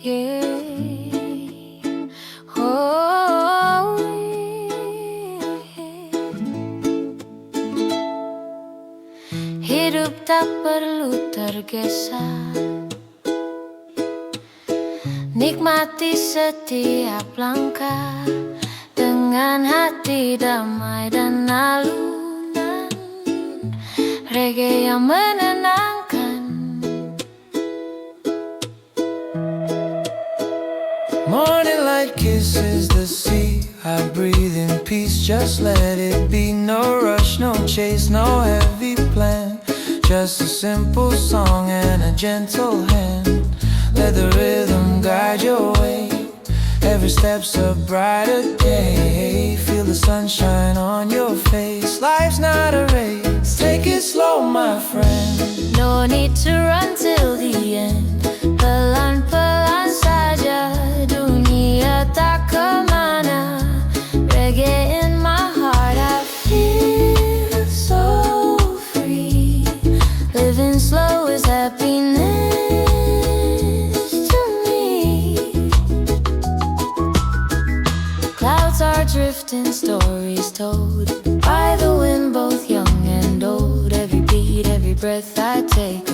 Yeah. Oh, yeah. Hidup tak perlu tergesa, nikmati setiap langkah dengan hati damai dan alunan reggae yang menenangkan. Morning light kisses the sea, I breathe in peace, just let it be. No rush, no chase, no heavy plan, just a simple song and a gentle hand. Let the rhythm guide your way, every step's a brighter day. Feel the sunshine on your face, life's not a race, take it slow my friend. No need to run till the end, pelan-pelan saja, dunia tak kemana. Reggae in my heart, I feel so free. Living slow is happiness to me. Clouds are drifting, stories told by the wind, both young and old. Every beat, every breath I take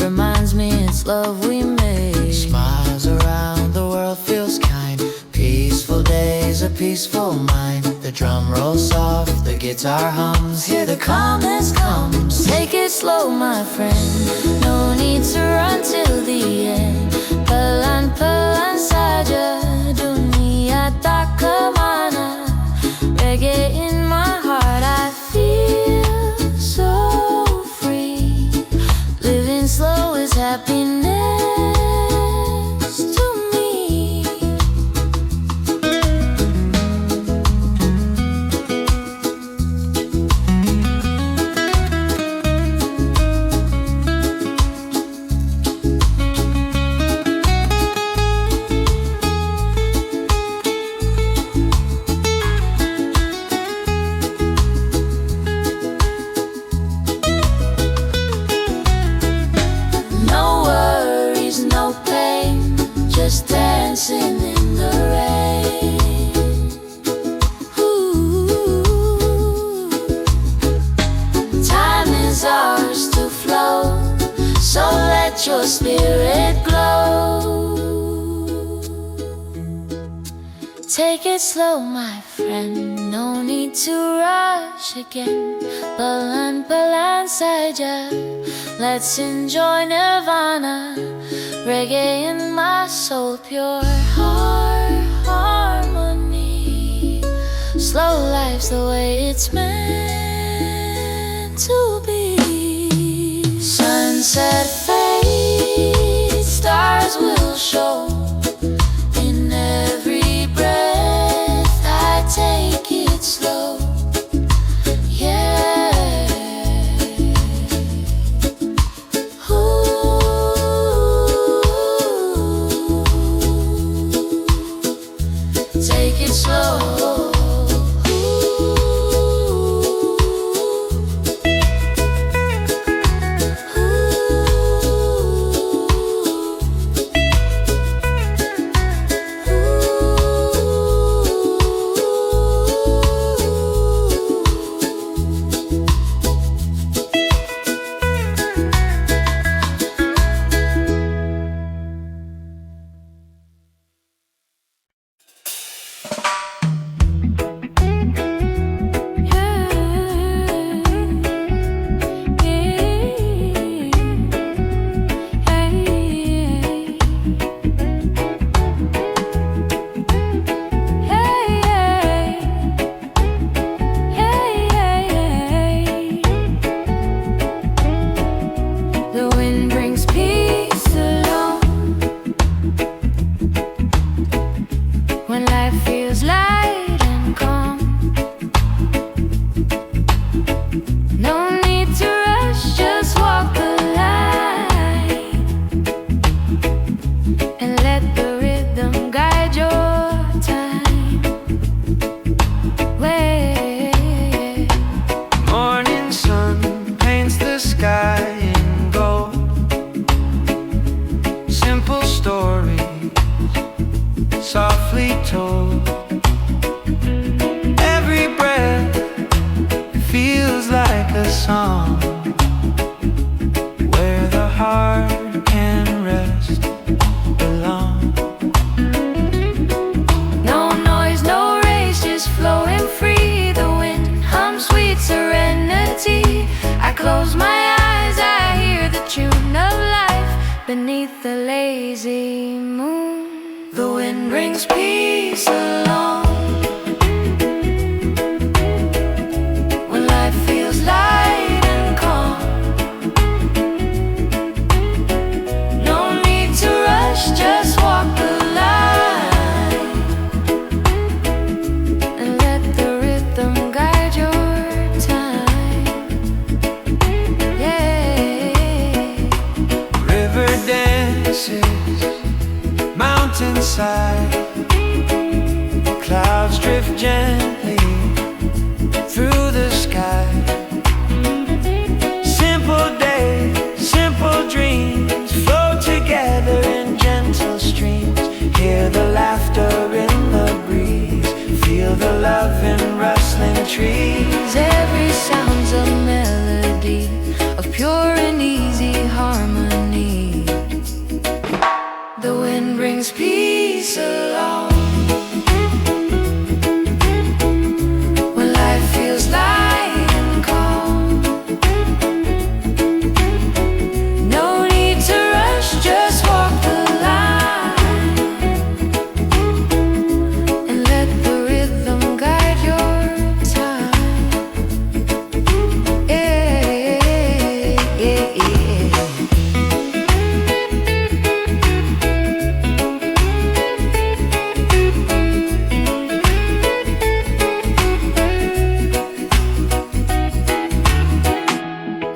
reminds me it's love we made. Smiles around the world, feels kind, peaceful days, a peaceful mind. The drum rolls soft, the guitar hums, hear the calmness comes. Take it slow my friend, no need to run till the end. Pelan-pelan saja, dunia tak kemana. Reggae in my heart, I feel so free. Living slow is happiness to me. No worries, no pain, just dancing in the rain. Ooh. Time is ours to flow, so let your spirit glow. Take it slow my friend, no need to rush again. Pelan-pelan saja, let's enjoy nirvana. Reggae in my soul, pure heart harmony. Slow life's the way it's meant to be. Sunset fades, stars will show. In every breath I take it slow. Take it slow. sky in gold. Simple story softly told. Every breath feels like a song, where the heart can rest, belong. No noise, no race, just flowing free. The wind hums sweet serenity. I close my eyes, I hear the tune of life beneath the lazy moon. The wind brings peace along when life feels light and calm. No need to rush, just walk the line and let the rhythm guide your time. Yeah. River dances, mountainside, clouds drift gently through the sky. Simple days, simple dreams flow together in gentle streams. Hear the laughter in the breeze, feel the love in rustling trees. Every sound's a melody of pure and easy harmony. The wind brings peace along when life feels light and calm. No need to rush, just walk the line and let the rhythm guide your time. Yeah, yeah, yeah.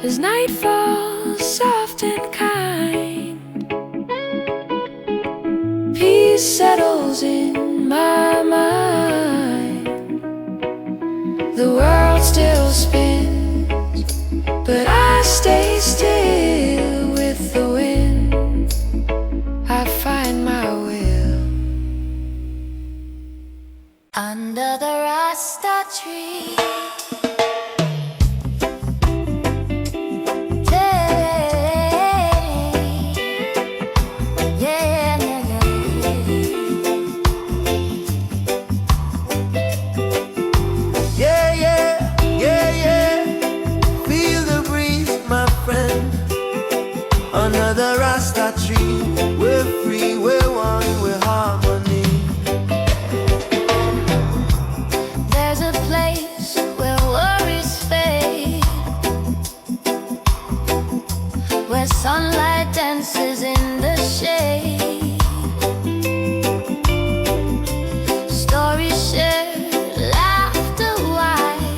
As night falls soft and kind, peace settles in my mind. The world still spins, but I stay still. With the wind, I find my will. Under the Rasta tree, under the Rasta tree, we're free, we're one, we're harmony. there's a place where worries fade, where sunlight dances in the shade. Stories shared, laughter wide,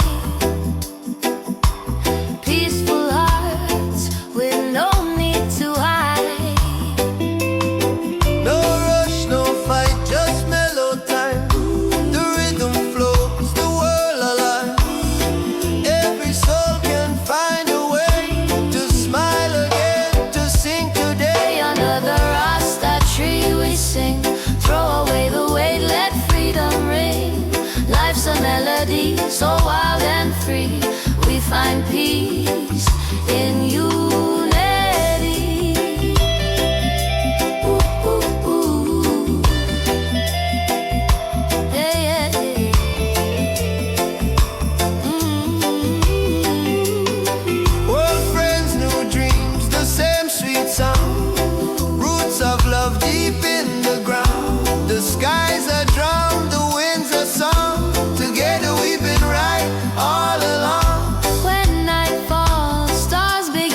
peaceful hearts with no need to hide. No rush, no fight, just mellow time. The rhythm flows, the world alive. Every soul can find a way to smile again, to sing today. Under the Rasta tree we sing, throw away the weight, let freedom ring. Life's a melody, so wild and free. We find peace in unity. Ooh, ooh, ooh. Yeah, yeah, yeah. Old friends, new dreams, the same sweet sound. Roots of love deep in the ground. The skies are drum, the winds are song. Together we've been right all along. When night falls, stars begin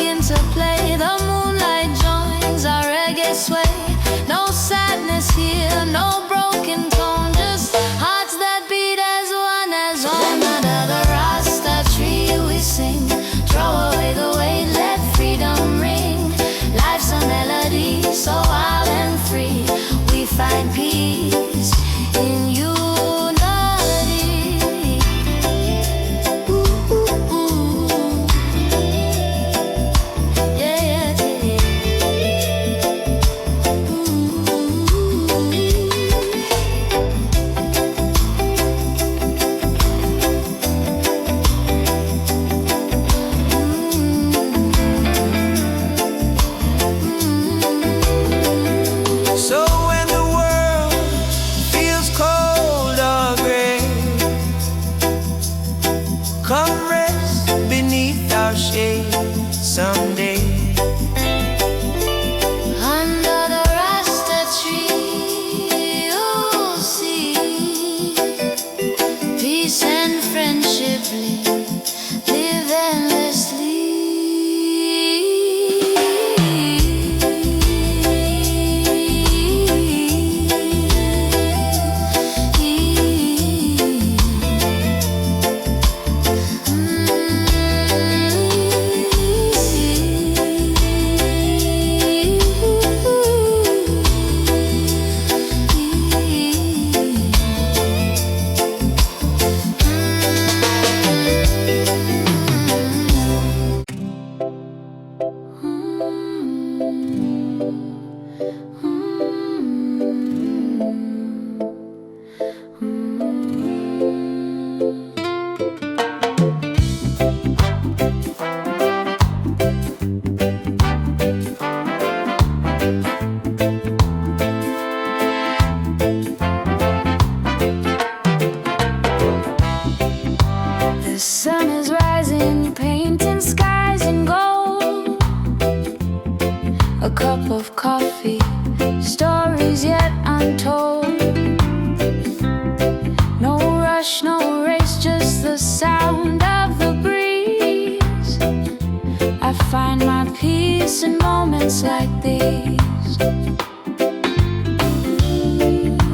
The sun is rising, painting skies in gold. A cup of coffee, stories yet untold. No rush, no race, just the sound of the breeze. I find my peace in moments like these.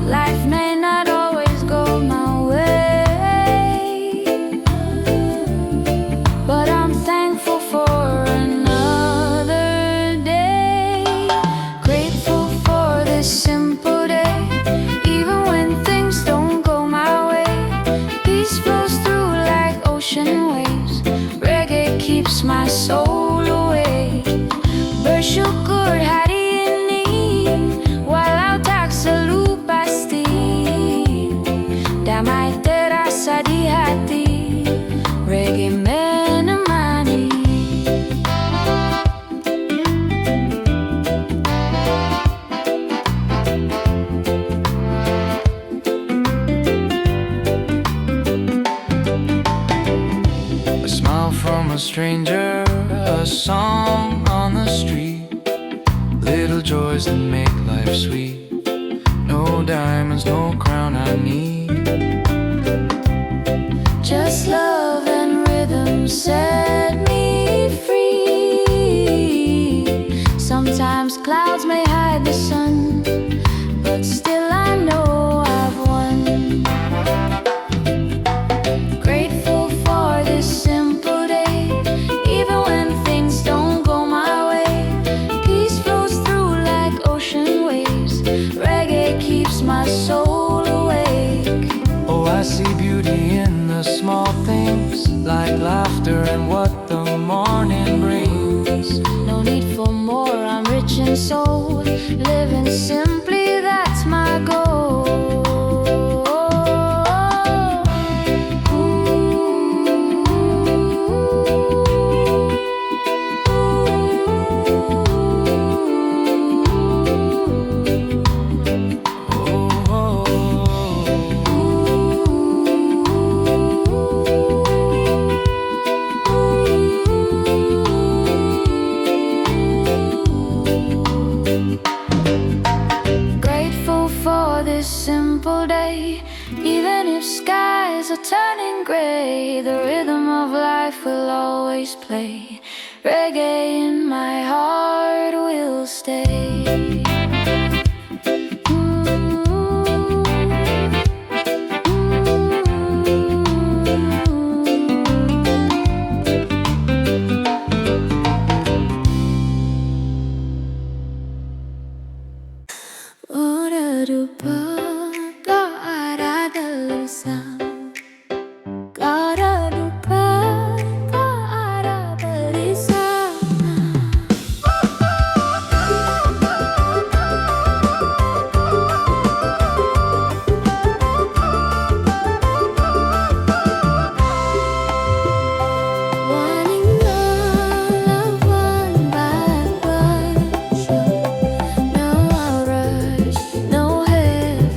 Life may not always go my way, but I'm thankful for another day. Grateful for this simple day, even when things don't go my way. Peace flows through like ocean waves. Reggae keeps my soul awake. Bersyukur hari ini, walau tak selalu pasti. Damai terasa di hati, reggae menemani. A smile from a stranger, a song on the street, little joys that make life sweet. No diamonds, no crown I need. Just love and rhythm set me free. Sometimes clouds may hide the sun, but still I know I've won. Grateful for this simple day, even when things don't go my way. Peace flows through like ocean waves. Reggae keeps my soul awake. Oh, I see beauty in the small things, like laughter and what the morning brings. No need for more, I'm rich in soul. Living simply, that's my goal. Grateful for this simple day, even if skies are turning gray. The rhythm of life will always play. Reggae in my heart will stay. Ora rupa ka ada gelisah, ora rupa ka ada gelisah. Wanting love one by one, no rush, no heavy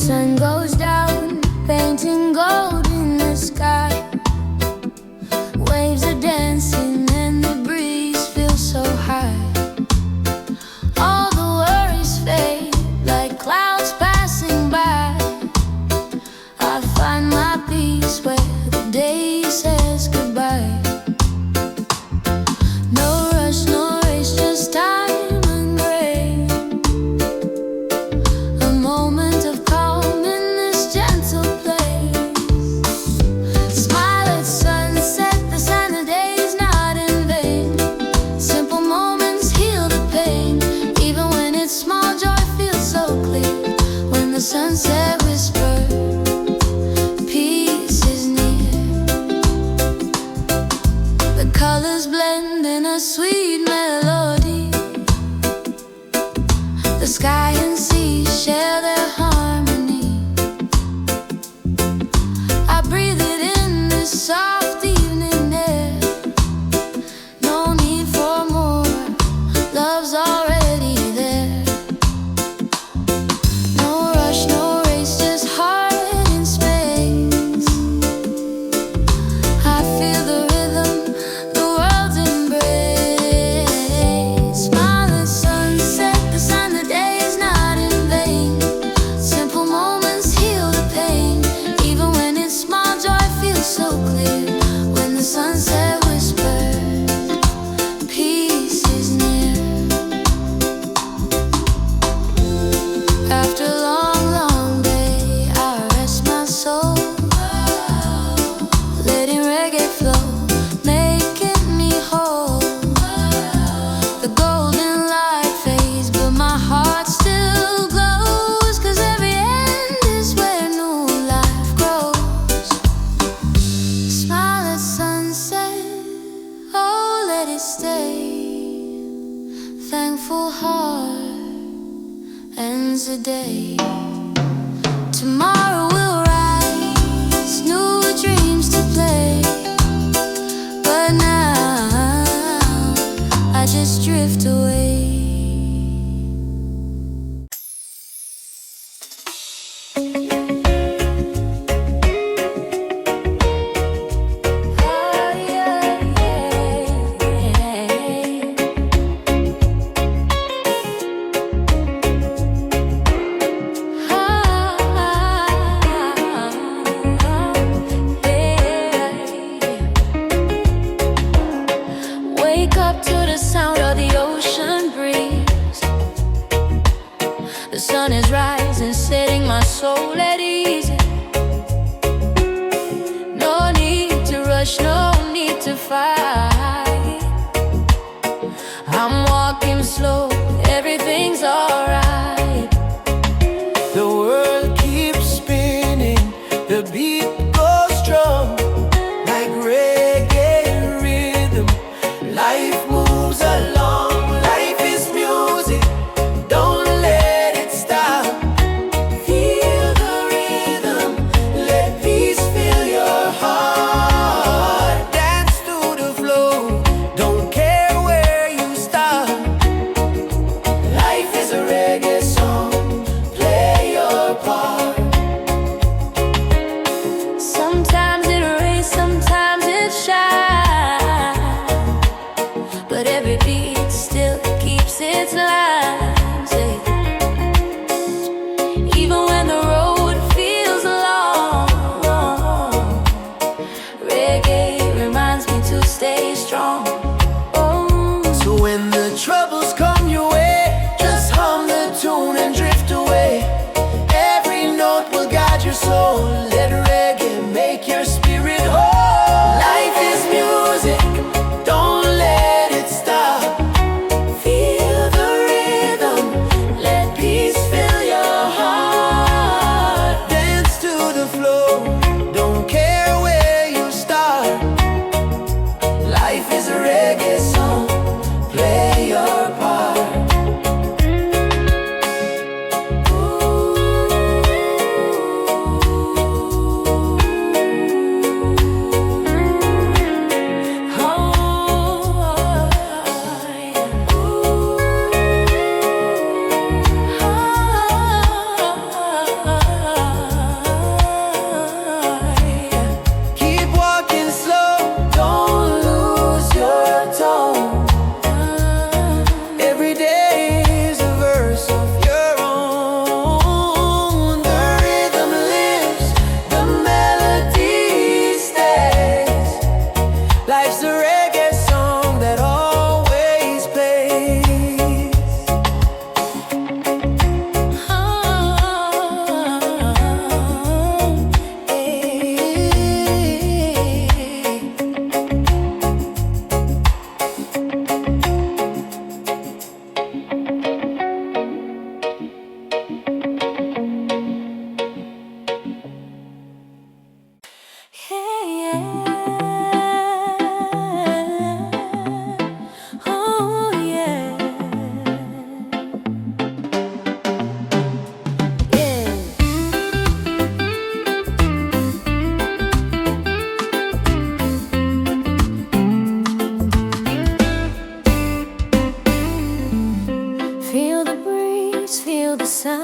sun goes down, painting gold in the sky. Waves are dancing and the breeze feels so high. All the worries fade like clouds passing by. I find my peace where the day says goodbye. No rush, no race, just time and rain. A moment of calm in this gentle place. Smile at sunset, the sign the day is not in vain. Simple moments heal the pain. Even when it's small, joy feels so clear. When the sunset whispers, peace is near. The colors blend in a sweet melody. The sky and sea share their harmony. I breathe it in this soft evening air. No need for more, love's already there. No rush, no race, just heart in space. I feel the rhythm, the world's embrace. Smile at sunset, the sign the day is not in vain. Simple moments heal the pain. Even when it's small, joy feels so clear. When the sunset whispers, peace is near. After a long, long day, I rest my soul, letting reggae flow, making me whole. The golden light fades, but my heart still glows. 'Cause every end is where new life grows. Smile at sunset, oh let it stay. Thankful heart ends the day. Tomorrow will rise, new dreams to play. But now I just drift away. Oh, yeah, Wake up to the sound of the ocean breeze. The sun is rising, setting my soul at ease. No need to rush, no need to fight. I'm walking slow, everything's alright. The world keeps spinning, the beat goes strong, like reggae rhythm. Life moves along, life is music, don't let it stop. Feel the rhythm, let peace fill your heart. Dance to the flow, don't care where you start. Life is a reggae song, play your part. Sometimes it rains, sometimes it shines, but every beat still keeps its lines. Even when the road feels long, reggae reminds me to stay strong. Oh, So when the troubles come your way, just hum the tune and drift away. Every note will guide your soul, let reggae make your spirit whole. Life is music, don't let it stop. Feel the rhythm, let peace fill your heart. Dance to the flow, don't care where you start. Life is a reggae song, play your part. Ooh.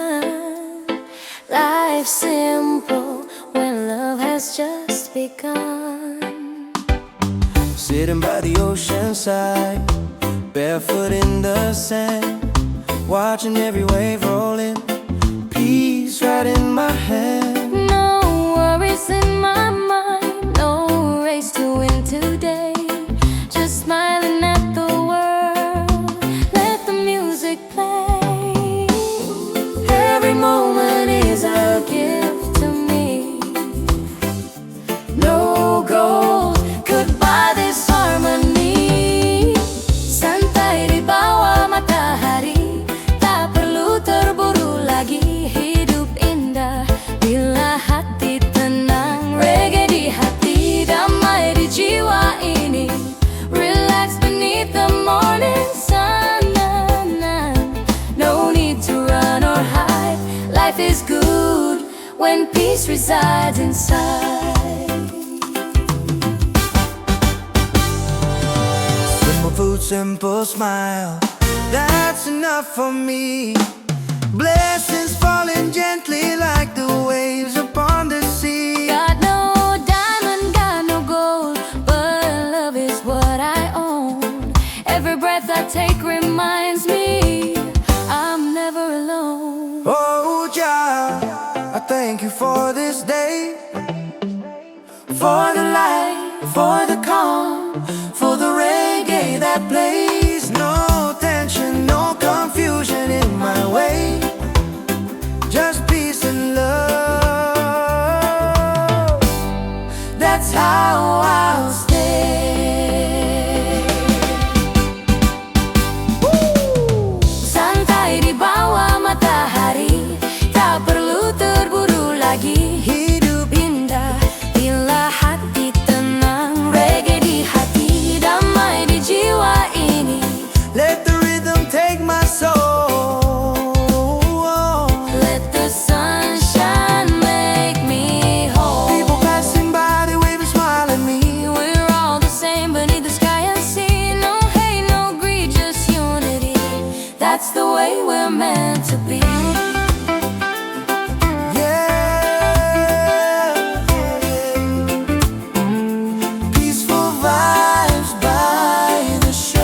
sun. Life's simple when love has just begun. Sitting by the ocean side, barefoot in the sand, watching every wave roll in, peace right in my hand. No worries in my mind, no race to win today. Just smiling at the world, let the music play. Every moment is a gift to me. No gold could buy this harmony. Santai di bawah matahari, tak perlu terburu lagi. Hidup indah bila hati tenang. Reggae di hati, damai di jiwa ini. Relax beneath the morning sun. No need to run or hide. Life is good when peace resides inside. Simple food, simple smile, that's enough for me. Blessings falling gently like the waves upon the sea. Got no diamond, got no gold, but love is what I own. Every breath I take reminds me I'm never alone. Oh, Jah, I thank you for this day, for the light, for the calm, for the reggae that plays. No tension, no confusion in my way, just peace and love. That's how I'll stay. Santai di bawah matahari, tak perlu terburu lagi. Hidup indah bila hati tenang. Reggae di hati, damai di jiwa ini. Let the rhythm take my soul. Let the sunshine make me whole. People passing by, they wave and smile at me. We're all the same beneath the sky and sea. No hate, no greed, just unity. That's the way we're meant to be. Peaceful vibes by the shore.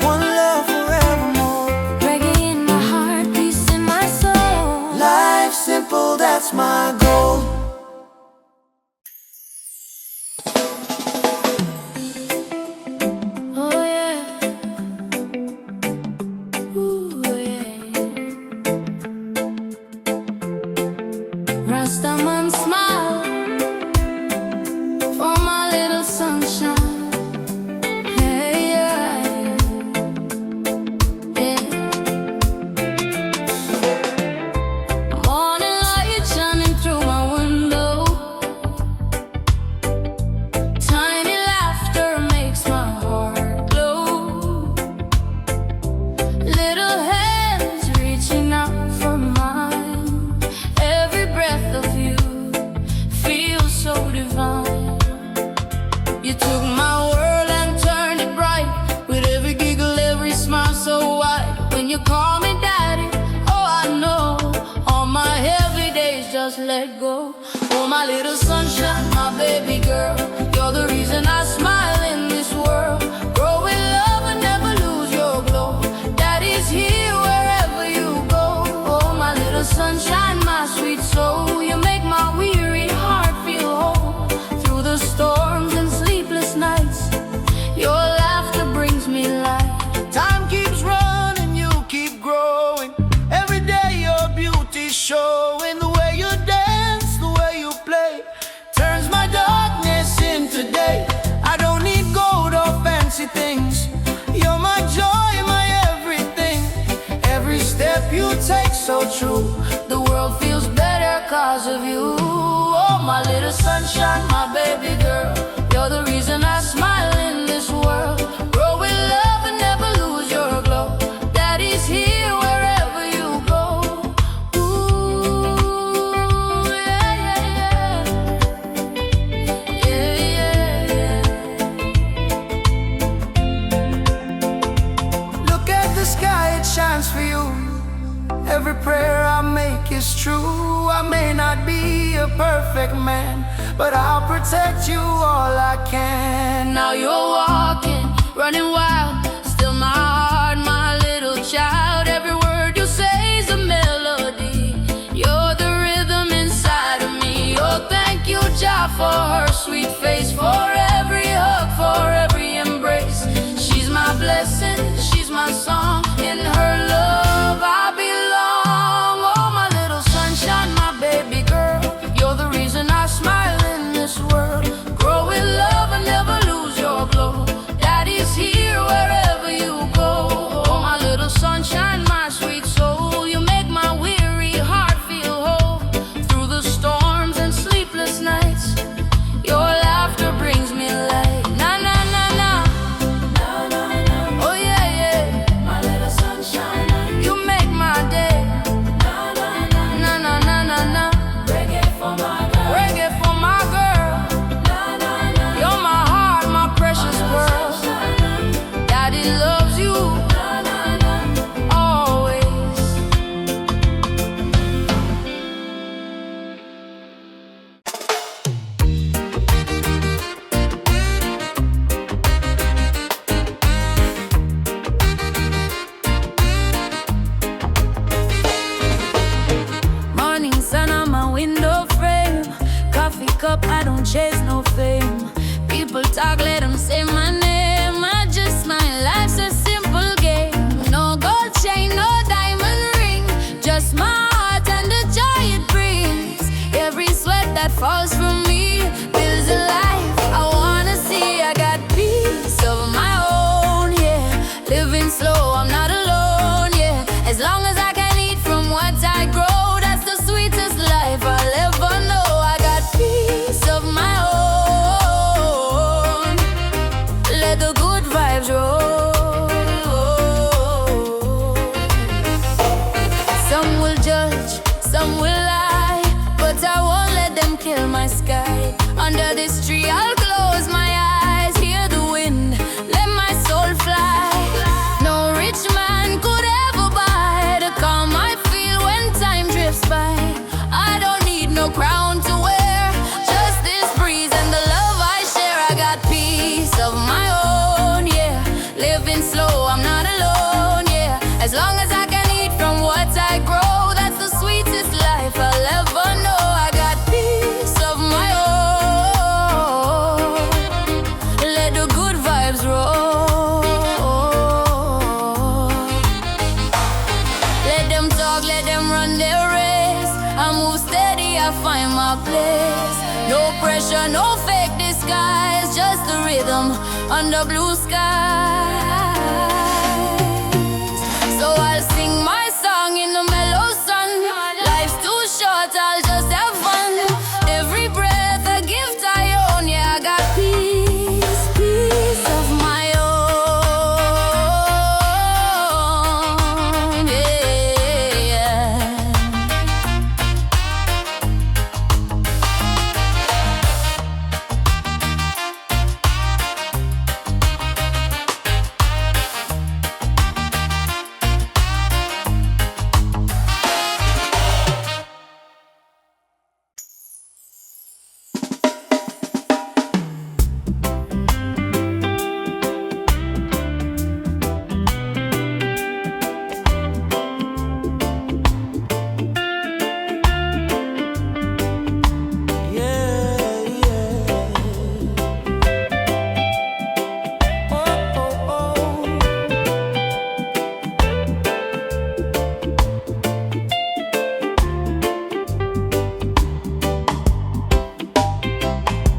One love forevermore. Reggae in my heart, peace in my soul. Life simple, that's my goal. Oh yeah. Ooh yeah. Rastaman smile for my little sunshine. Hey yeah. Yeah. Morning light shining through my window. Tiny laughter makes my heart glow. Little hands reaching out for mine. Every breath of you feels so divine. You took my world and turned it bright. With every giggle, every smile so wide. When you call me daddy, oh I know all my heavy days just let go. Oh my little sunshine, my baby girl, you're the reason I smile in this world. Grow in love and never lose your glow. Daddy's here wherever you go. Oh my little sunshine, my sweet soul, you make my weary heart feel whole. Through the storms and sleepless nights, your laughter brings me light. Time keeps running, you keep growing. Every day your beauty's showing. The way you dance, the way you play, turns my darkness into day. I don't need gold or fancy things. You're my joy, my everything. Every step you take so true. The world feels better cause of you. Oh my little sunshine, my baby girl, you're the reason I smile in this world. Grow with love and never lose your glow. Daddy's here wherever you go. Ooh, yeah, yeah, yeah. Yeah, yeah, yeah. Look at the sky is true. I may not be a perfect man, but I'll protect you all I can. Now you're walking, running wild, still my heart, my little child. Every word you say is a melody. You're the rhythm inside of me. Oh, thank you, Jah, for her sweet face, for every hug, for every embrace. She's my blessing, she's my song. In her love I belong. Oh, my little sunshine, my baby girl. You're the reason I smile in this world. Grow with love and never lose your glow. Daddy's here wherever you go. Oh, my little sunshine, my sweet soul. You make my weary heart feel whole. Through the storms and sleepless nights, your laughter brings me light. Na na na na, na na na. Oh yeah yeah, my little sunshine. You make my day. Na na na na na na na na. Reggae for my girl. Reggae for my girl. Na na na. You're my heart, my precious pearl. Daddy loves you. Na na na. Always. Morning sun on my window frame. Coffee cup, I don't chase no fame. People talk, let them say my name. I just smile, life's a simple game. No gold chain, no diamond ring. Just my heart and the joy it brings. Every sweat that falls from me builds a life I wanna see. I got peace of my own, yeah. Living slow, I'm not alone, yeah. As long as I can eat from what I grow, that's the sweetest life I'll ever know. I got peace of my own. Let the good vibes roll. Some will judge, some will lie, but I won't let them kill my sky. Under this tree I'll close my eyes, hear the wind, let my soul fly. No rich man could ever buy the calm I feel when time drifts by. I don't need no crown to wear, just this breeze and the love I share. I got peace of my own, yeah. Living slow, I'm not alone, yeah. As long as I can eat from what I grow, that's the sweetest life I'll ever know. I got peace of my own. Let the good vibes roll. Let them talk, let them run their race. I move steady, I find my place. No pressure, no fake disguise, just the rhythm under blue skies. So I'll sing my song in the mellow sun. Life's too short, I'll just have fun. Every breath a gift I own, yeah. I got peace, peace of my own, yeah.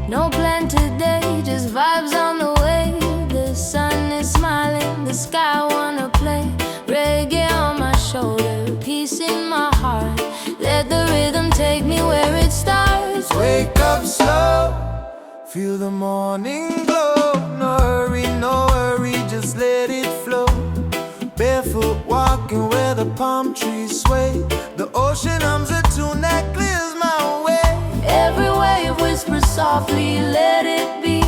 No plan today, just vibes on the way. The sun is smiling, the sky wanna play. Reggae on my shoulder, peace in my heart. Let the rhythm take me where it starts. Wake up slow, feel the morning glow. No hurry, just let it flow. Barefoot walking where the palm trees sway. The ocean hums a tune that clears my way. Every wave whispers softly, let it be.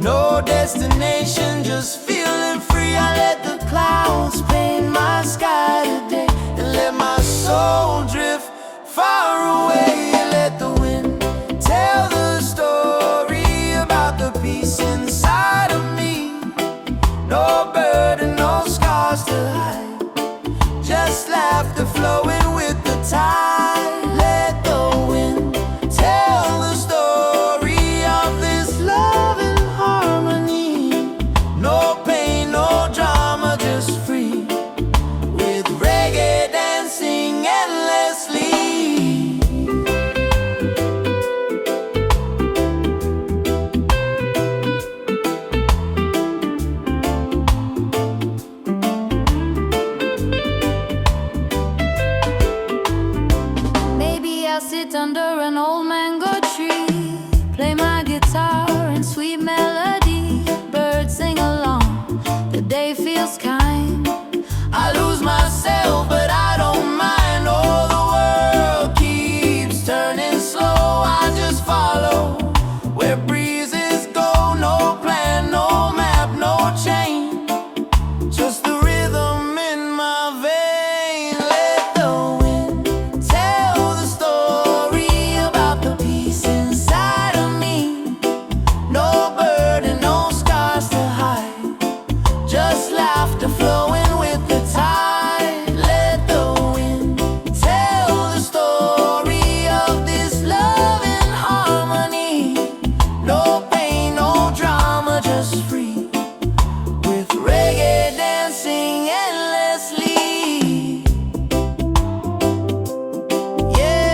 No destination, just feeling free. I let the clouds paint my sky today and let my soul drift laughter flowing with the tide. Let the wind tell the story of this love and harmony. No pain, no drama, just free, with reggae dancing endlessly. Maybe I'll sit under an old mango tree, play my guitar and sweet melody. Birds sing along, the day feels kind. I lose myself, but I don't mind. Oh, the world keeps turning slow. I just follow where breezes go. No plan, no map, no chain, just the rhythm in my vein. Let the wind tell the story about the peace inside of me. No burden, no scars to hide, just laughter flowing with the tide. Let the wind tell the story of this love and harmony. No pain, no drama, just free, with reggae dancing endlessly. Yeah.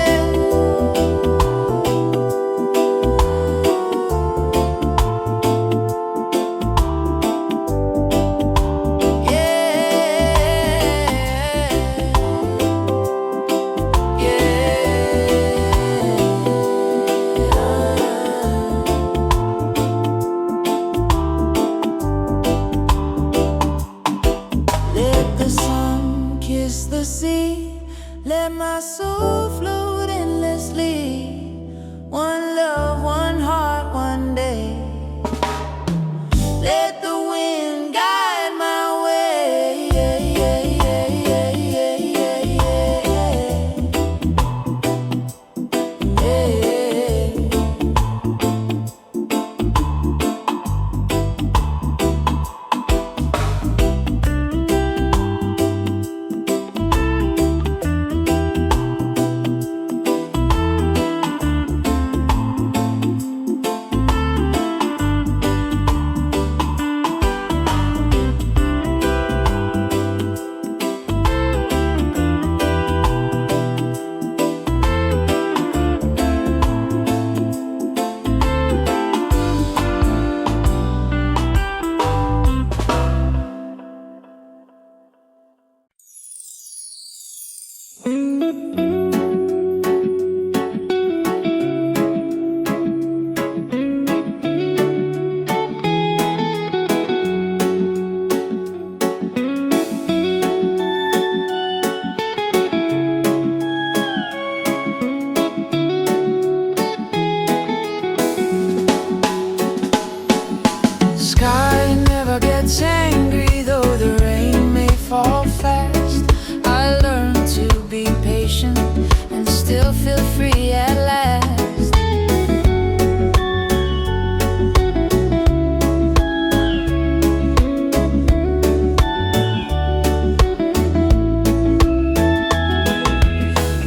Let the sun kiss the sea, let my soul float endlessly. One love, one heart, one day. Let the wind guide my way. Yeah, yeah, yeah, yeah, yeah, yeah, yeah, yeah. Sky never gets angry, though the rain may fall fast. I learned to be patient and still feel free at last.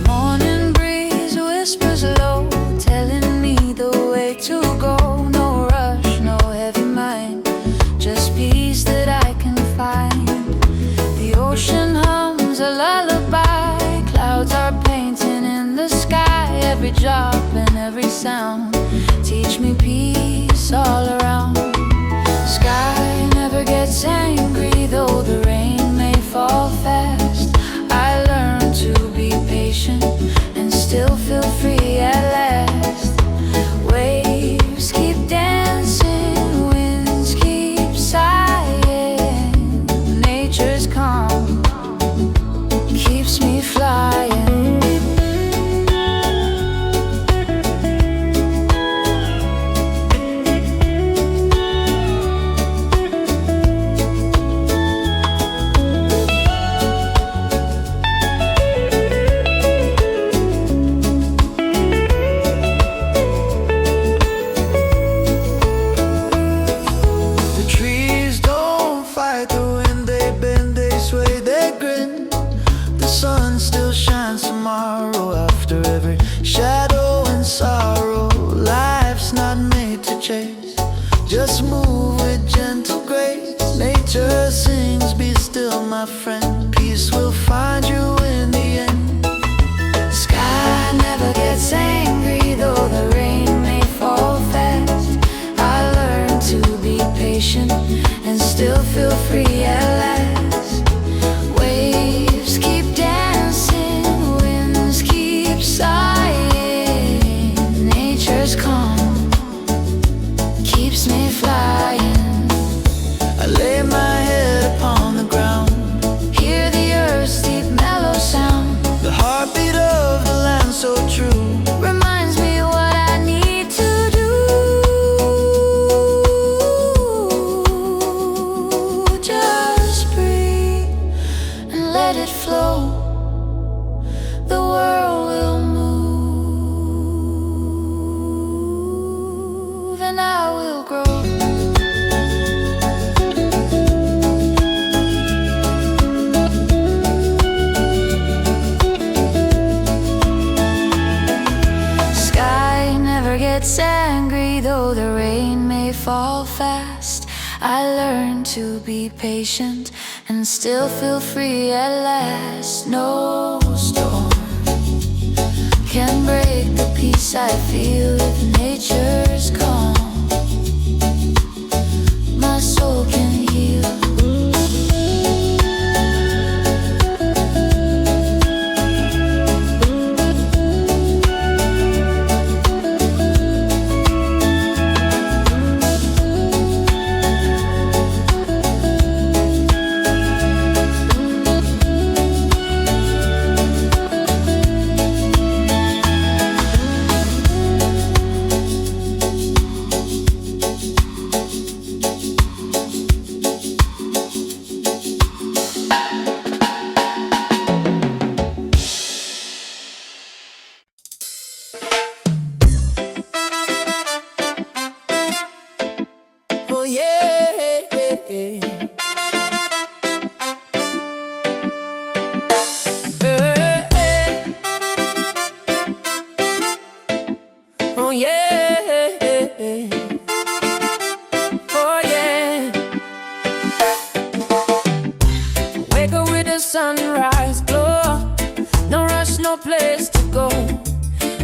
Morning breeze whispers low, telling me the way to go. No rush, no heavy mind, just peace that I can find. The ocean hums a lullaby, clouds are painting in the sky. Every drop and every sound teach me peace all around. Sky never gets angry, though the rain may fall fast. I learned to be patient and still feel free at last. Waves keep dancing, winds keep sighing. Nature's calm keeps me flying. sun still shines tomorrow. After every shadow and sorrow, life's not made to chase. Just move with gentle grace. Nature sings, be still my friend. Peace will find you in the end. Sky never gets angry, though the rain may fall fast. I learned to be patient and still feel free at last. Waves keep dancing, winds keep sighing. Nature's calm keeps me flying. I lay my head upon the ground, Hear the earth's deep mellow sound. the heartbeat of the land so true. Reminds me what I need to do. Just breathe and let it flow. The world will move and I will grow. Sky never gets angry, though the rain may fall fast. I learned to be patient and still feel free at last. No storm can break the peace I feel if nature's calm. My soul can heal. Oh yeah. Oh yeah. Oh yeah. Wake up with the sunrise glow. No rush, no place to go.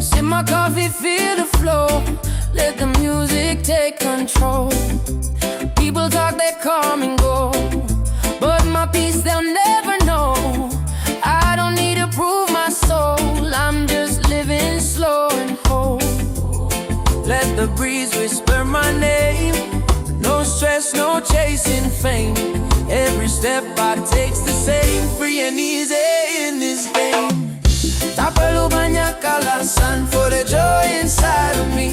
Sip my coffee, feel the flow. Let the music take control. People talk, they come and go, but my peace they'll never know. I don't need to prove my soul. I'm just living slow and whole. Let the breeze whisper my name. No stress, no chasing fame. Every step I take's the same. Free and easy in this game. Tapalu banyakalasan for the joy inside of me.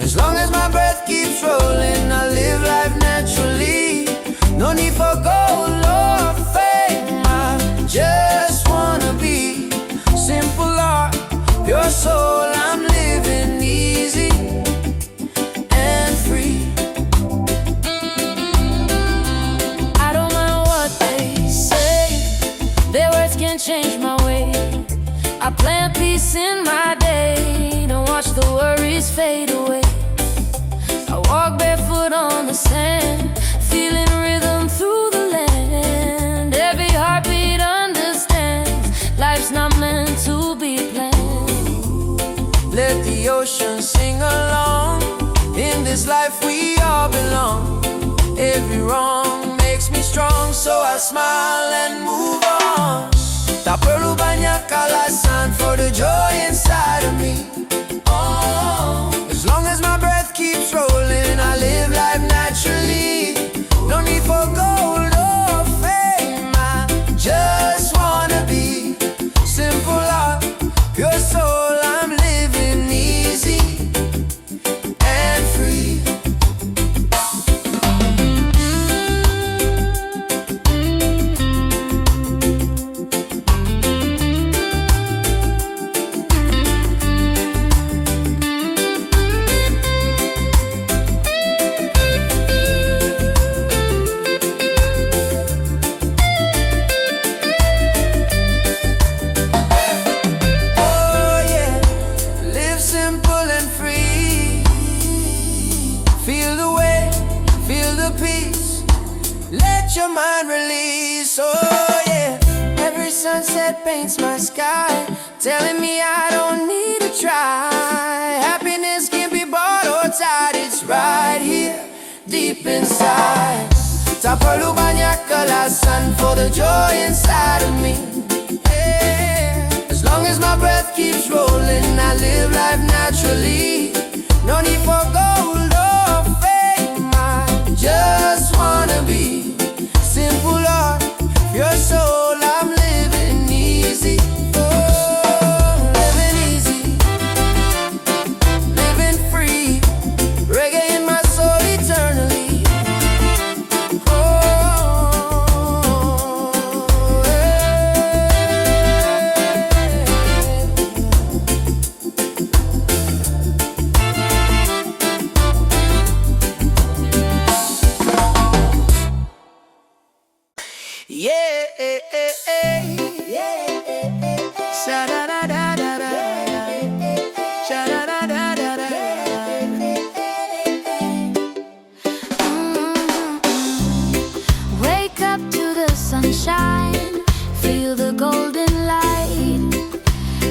As long as my breath keeps rolling, I live life naturally. No need for gold or fame. I just wanna be simple heart, pure soul. I'm living easy and free. I don't mind what they say. Their words can't change my way. I plant peace in my day. Don't watch the worries fade away. I walk barefoot on the sand, feeling rhythm through the land. Every heartbeat understands life's not meant to be planned. Let the ocean sing along. In this life we all belong. Every wrong makes me strong, so I smile and move on. Tapalu banyakalasan for the joy inside of me. Oh, as long as my breath keeps rolling, I live life naturally. No need for gold or fame. I just wanna be simple heart, pure soul. I'm living easy and free. that paints my sky, telling me I don't need to try. Happiness can't be bought or tied, it's right here, deep inside. Tak perlu banyak alasan for the joy inside of me. As long as my breath keeps rolling, I live life naturally. No need for gold or fame, I just wanna be simple, Lord, your soul. I'm living easy, oh, living easy, living free. Reggae in my soul eternally. Wake up to the sunshine, feel the golden light.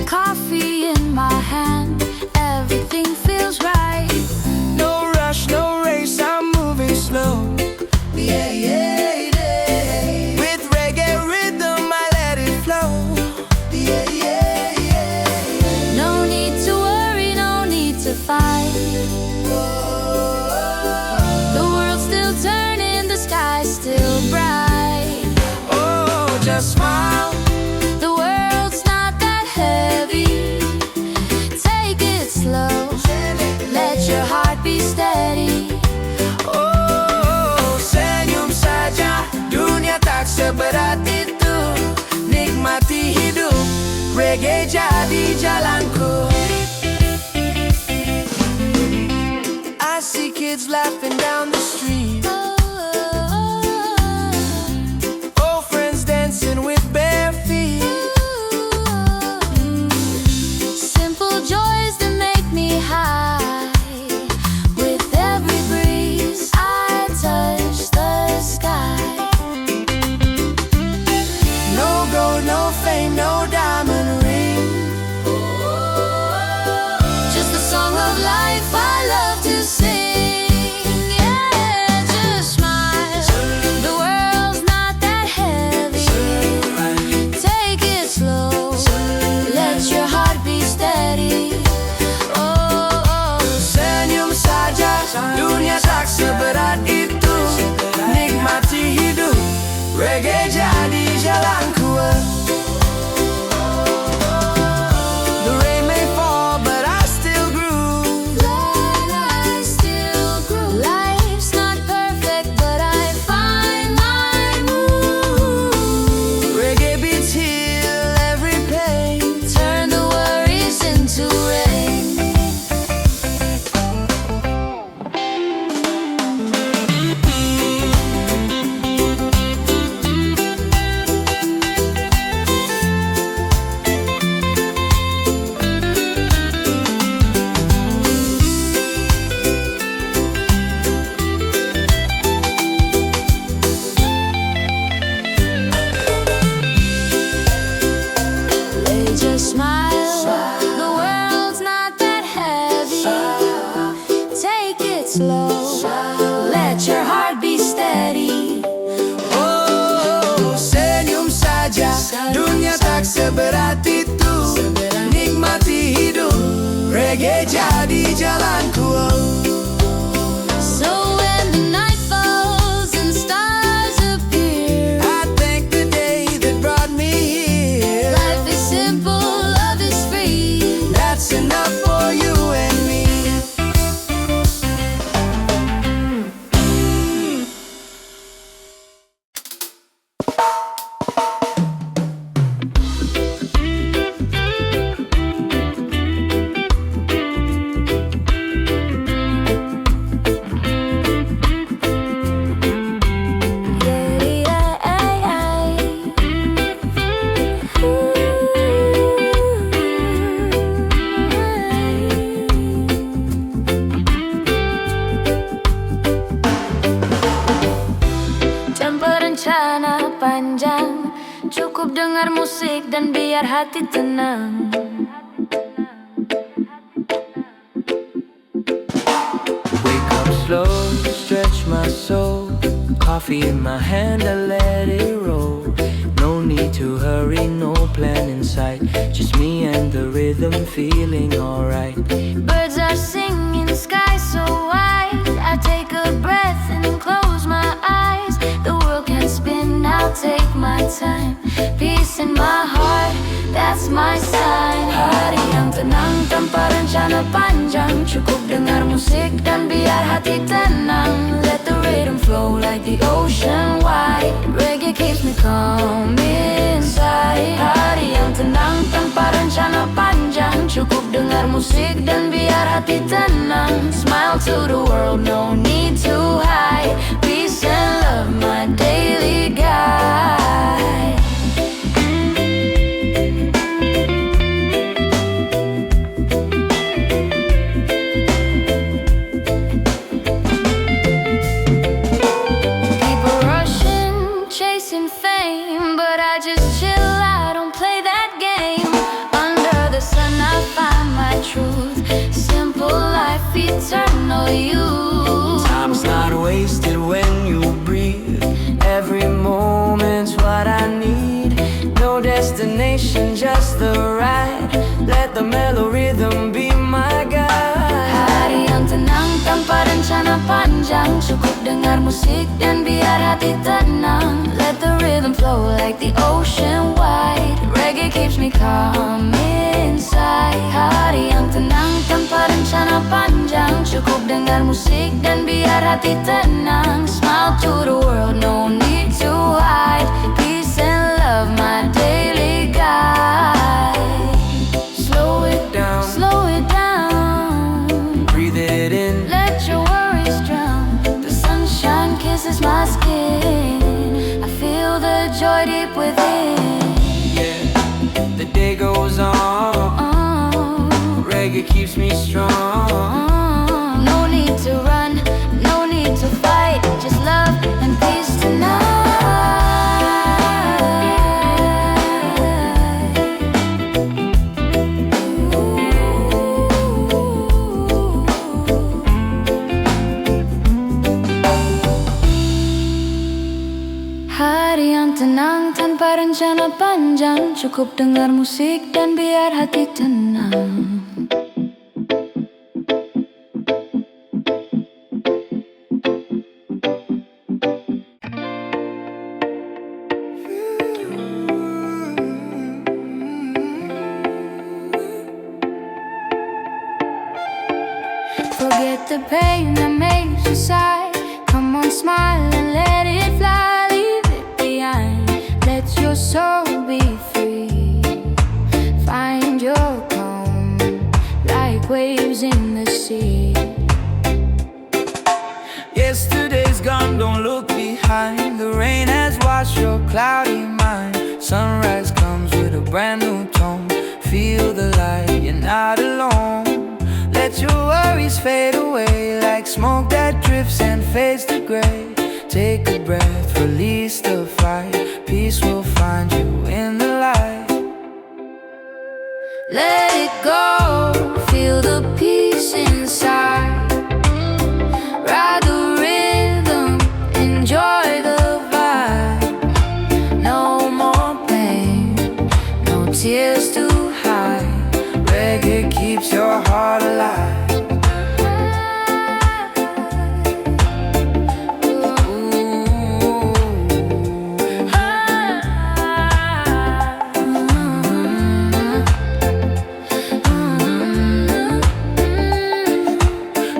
Coffee in my hand, everything feels right. No rush, no race, I'm moving slow. Yeah, yeah, yeah. With reggae rhythm, I let it flow. Yeah, yeah, yeah. No need to worry, no need to fight. The world's still turning, the sky's still bright. Oh, just smile. The world's not that heavy. Take it slow, let your heart be steady. Oh, senyum saja, dunia tak seberat itu. Nikmati hidup, reggae jadi jalanku. I see kids laughing down the street. Oh, friends dancing with bare feet. Simple joys that make me high. With every breeze, I touch the sky. No gold, no fame, no diamond ring. Just the song of life I love to sing. Yeah, just smile. The world's not that heavy. Take it slow, let your heart be steady. Oh, Senyum saja, dunia tak seberat itu. Nikmati hidup, reggae jadi jalanku. The rain may fall, but I still groove. I still grow. Life's not perfect, but I find my groove. Reggae beats heal every pain. Turn the worries into rain. They just smile. The world's not that heavy. Take it slow. Let your heart be steady. Oh, senyum saja, dunia tak seberat itu. Nikmati hidup, reggae jadi jalanku. So when the night falls and stars appear, I thank the day that brought me here. life is simple, love is free. That's enough for you and me. Cukup dengar musik dan biar hati tenang. Wake up slow, stretch my soul. Coffee in my hand, I let it roll. No need to hurry, no plan in sight. Just me and the rhythm feeling alright. Birds are singing, sky so wide. I take a breath and then close my eyes. The world can spin, I'll take my time. Peace in my heart, that's my sign. Hari yang tenang tanpa rencana panjang. Cukup dengar musik dan biar hati tenang. Let the rhythm flow like the ocean wide. Reggae keeps me calm inside. Hari yang tenang tanpa rencana panjang. Cukup dengar musik dan biar hati tenang. Smile to the world, no need to hide. Peace and love, my daily guide. People rushing, chasing fame, but I just chill, I don't play that game. Under the sun I find my truth. Simple life, eternal youth. Time's not wasted when you breathe. Every moment's what I need. No destination, just the ride. Let the mellow rhythm be my guide. Hari yang tenang tanpa rencana panjang. Cukup dengar musik dan biar hati tenang. Let the rhythm flow like the ocean wide. Reggae keeps me calm inside. Hari yang tenang tanpa rencana panjang. Cukup dengar musik dan biar hati tenang. Smile to the world, no need to hide. Peace and love, my daily guide. Slow it down, Slow it down. breathe it in. Let your worries drown. The sunshine kisses my skin. I feel the joy deep within. Yeah, the day goes on. Reggae keeps me strong. No need to run, no need to fight. Just love and peace tonight. Hari yang tenang tanpa rencana panjang. Cukup dengar musik dan biar hati tenang. Forget the pain that makes you sigh. Come on, smile and let it fly. Leave it behind. Let your soul be free. Find your calm like waves in the sea. Yesterday's gone, don't look behind. The rain has washed your cloudy mind. Sunrise comes with a brand new tone. Feel the light, you're not alone. Let your worries fade away like smoke that drifts and fades to gray. Take a breath, release the fight. Peace will find you in the light. Let it go, feel the peace inside. Ride the rhythm, enjoy the vibe. No more pain, no tears to hide. Reggae keeps your heart alive.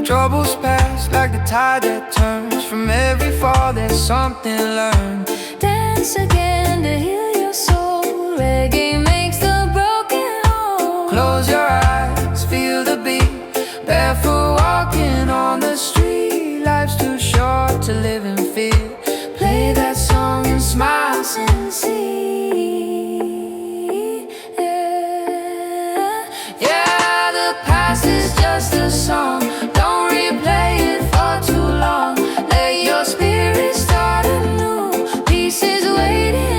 Troubles pass like the tide that turns. From every fall there's something learned. Dance again to heal your soul. Reggae makes the broken whole. Close your eyes, feel the beat. Barefoot walking on the street. Life's too short to live in fear. Play that song and smile sincere. Yeah, the past is just a song. Don't replay it for too long. Let your spirit start anew. Peace is waiting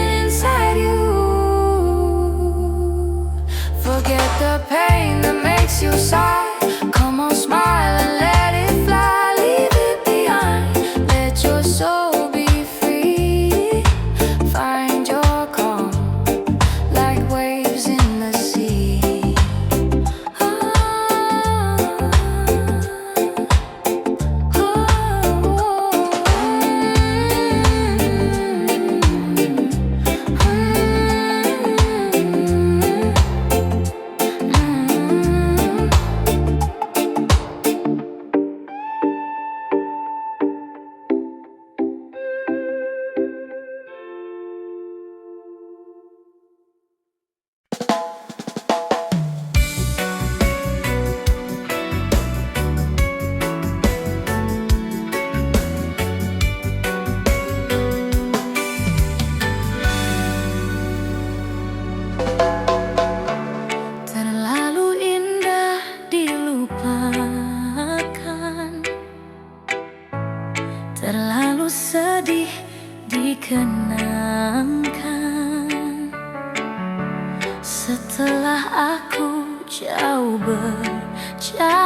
Setelah aku jauh berjalan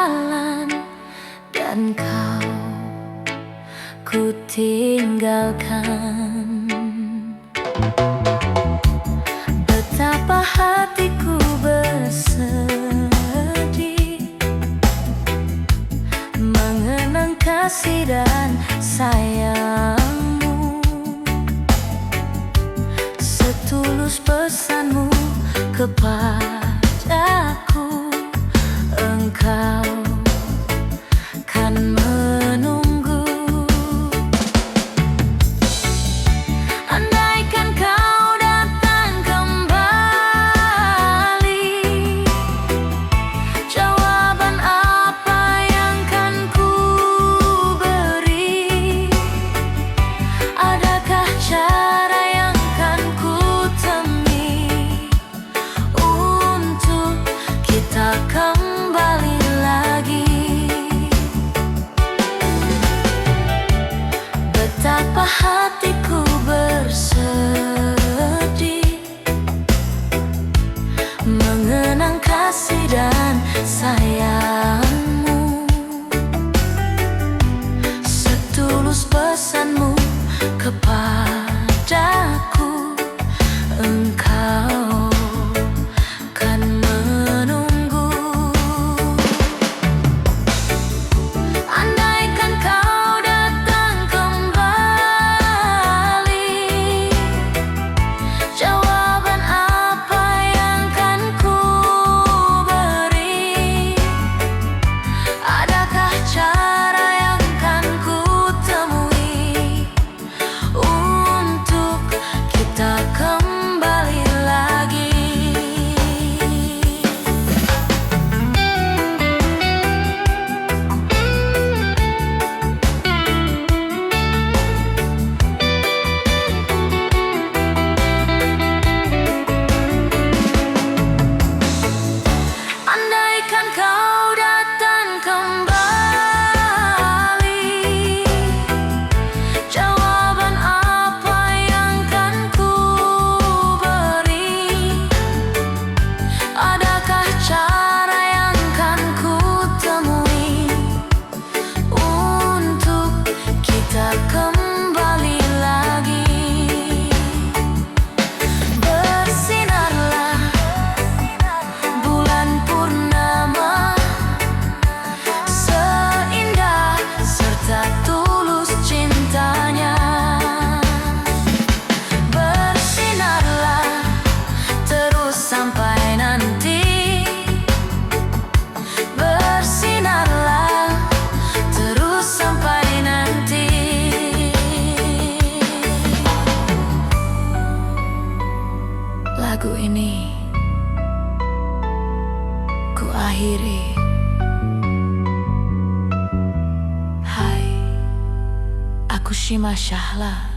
dan ku tinggalkan, betapa hatiku bersedih mengenang kasih dan sayangmu. Setulus pesanmu kepadaku, engkau kan menunggu. Andaikan kau datang kembali, jawaban apa yang kan ku beri? Adakah cara yang kan ku temui untuk kita kembali lagi? Betapa hatiku bersedih mengenang kasih dan sayangmu. Setulus pesanmu kepadaku, engkau kan menunggu. Andaikan kau datang kembali, jawaban apa yang kan ku beri? Adakah cara yang kan ku temui untuk kita kembali lagi? Andaikan kau datang kembali, jawaban apa yang kan ku beri? Adakah cara yang kan ku temui untuk kita kembali lagi? Bersinarlah bulan purnama, seindah serta tulus cintanya. Bersinarlah terus sampai nanti. Bersinarlah terus sampai nanti. Lagu ini ku akhiri. Hai, aku Shima Shahla.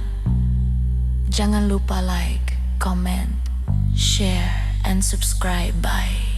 Jangan lupa like, comment, share, and subscribe. Bye.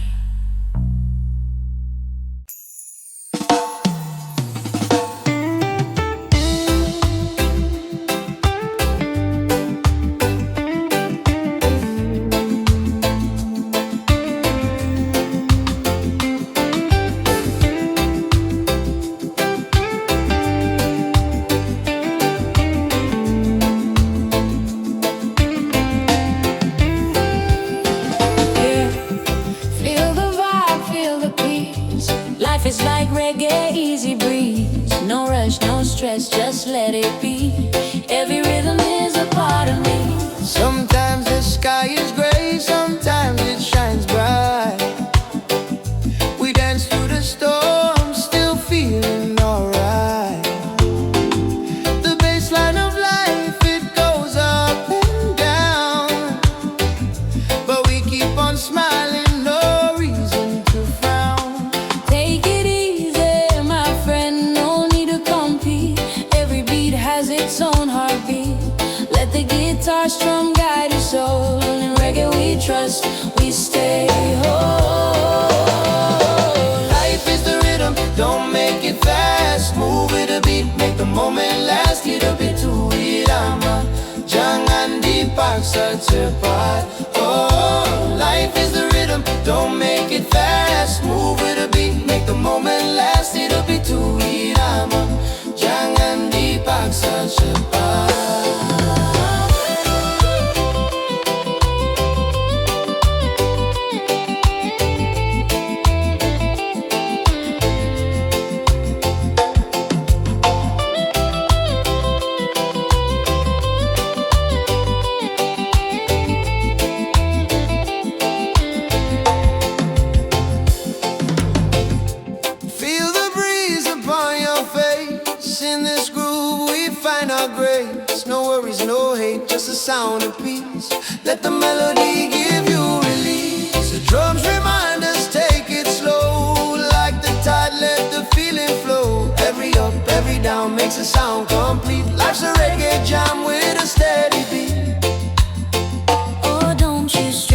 Life is like reggae, easy breeze. No rush, no stress, just let it be. Every rhythm is a part of me. Sometimes the sky is gray, sometimes it shines bright. We dance through the storm, still feeling alright. The baseline of life, it goes up and down, but we keep on smiling, no reason to frown. Take it easy, my friend, no need to compete. Every beat has its own heartbeat. Let the guitar strum guide your soul. In reggae we trust, we stay whole. Life is the rhythm, don't make it fast. Move with a beat, make the moment last. Kita itu irama, jangan dipaksa cepat. Oh, life is the rhythm. fast, move with a beat, make the moment last. It'll be too irama, jangan dipaksa cepat. In this groove we find our grace. No worries, no hate, just a sound of peace. Let the melody give you release. The drums remind us, take it slow. Like the tide, let the feeling flow. Every up, every down makes a sound complete. Life's a reggae jam with a steady beat. Oh, don't you stress.